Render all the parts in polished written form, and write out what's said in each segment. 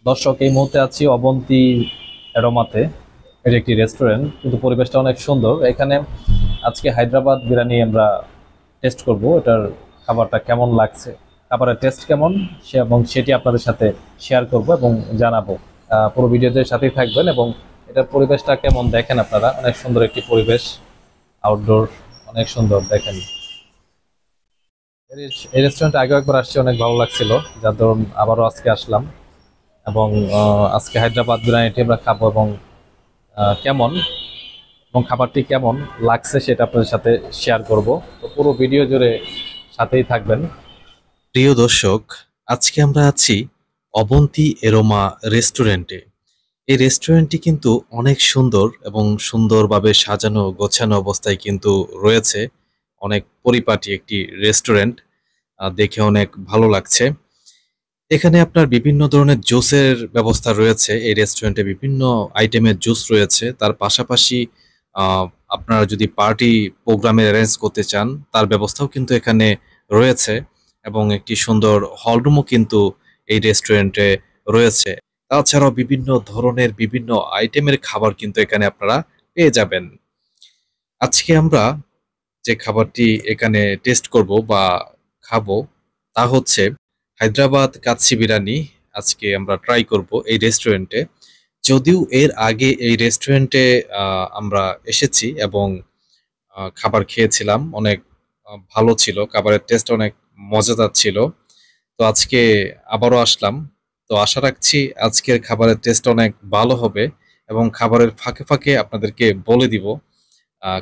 দর্শক, এই মুহূর্তে আছি অবন্তী এরোমাতে। এর একটি রেস্টুরেন্ট, কিন্তু পরিবেশটা অনেক সুন্দর এখানে। আজকে হায়দ্রাবাদ বিরিয়ানি আমরা টেস্ট করব। এটার খাবারটা কেমন লাগছে, খাবারের টেস্ট কেমন এবং সেটি আপনাদের সাথে শেয়ার করব এবং জানাবো। পুরো ভিডিওতে সাথেই থাকবেন। এবং এটার পরিবেশটা কেমন দেখেন আপনারা, অনেক সুন্দর একটি পরিবেশ, আউটডোর, অনেক সুন্দর দেখেন। এই রেস্টুরেন্টে আগেও একবার আসছি, অনেক ভালো লাগছিল, যার ধরুন আবারও আজকে আসলাম। এবং আজকে হায়দ্রাবাদ বিরিয়ানিটি আমরা খাবো এবং কেমন এবং খাবারটি কেমন লাগছে সেটা আপনাদের সাথে শেয়ার করব। তো পুরো ভিডিও জুড়ে সাথেই থাকবেন। প্রিয় দর্শক, আজকে আমরা আছি অবন্তী এরোমা রেস্টুরেন্টে। এই রেস্টুরেন্টটি কিন্তু অনেক সুন্দর এবং সুন্দরভাবে সাজানো গোছানো অবস্থায় কিন্তু রয়েছে। অনেক পরিপাটি একটি রেস্টুরেন্ট, দেখে অনেক ভালো লাগছে। এখানে আপনার বিভিন্ন ধরনের জুসের ব্যবস্থা রয়েছে। এই রেস্টুরেন্টে বিভিন্ন আইটেমের জুস রয়েছে। তার পাশাপাশি আহ, আপনারা যদি পার্টি প্রোগ্রামে অ্যারেঞ্জ করতে চান, তার ব্যবস্থাও কিন্তু এখানে রয়েছে। এবং একটি সুন্দর হলরুমও কিন্তু এই রেস্টুরেন্টে রয়েছে। তাছাড়াও বিভিন্ন ধরনের বিভিন্ন আইটেমের খাবার কিন্তু এখানে আপনারা পেয়ে যাবেন। আজকে আমরা যে খাবারটি এখানে টেস্ট করব বা খাবো, তা হচ্ছে হায়দ্রাবাদ কাচ্চি বিরিয়ানি। আজকে আমরা ট্রাই করব এই রেস্টুরেন্টে। যদিও এর আগে এই রেস্টুরেন্টে আমরা এসেছি এবং খাবার খেয়েছিলাম, অনেক ভালো ছিল, খাবারের টেস্ট অনেক মজাদার ছিল। তো আজকে আবারও আসলাম। তো আশা রাখছি আজকের খাবারের টেস্ট অনেক ভালো হবে এবং খাবারের ফাঁকে ফাঁকে আপনাদেরকে বলে দিব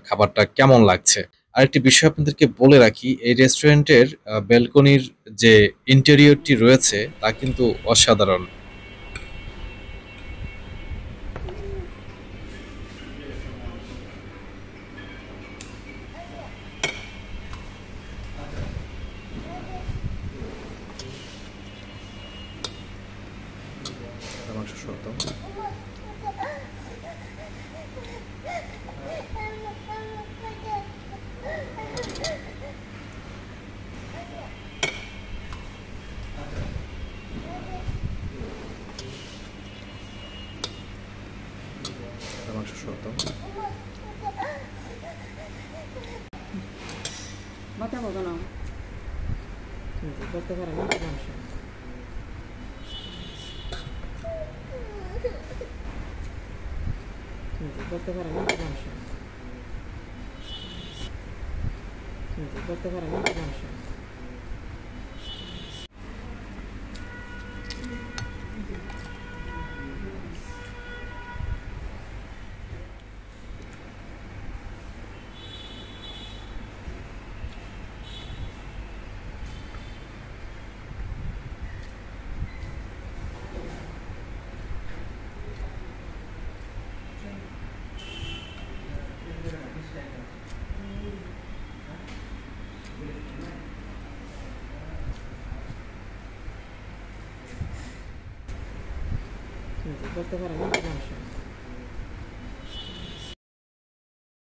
খাবারটা কেমন লাগছে। আরেকটি বিষয় আপনাদেরকে বলে রাখি, এই রেস্টুরেন্টের ব্যালকনির যে ইন্টেরিয়রটি রয়েছে তা কিন্তু অসাধারণ। মাংস সহ দাও। মাংস সহ দাও। মাথা মতো না করতে পারে না মাংস করতে পারে না মাংস করতে পারে না মাংস। করতে পারে না মাংস।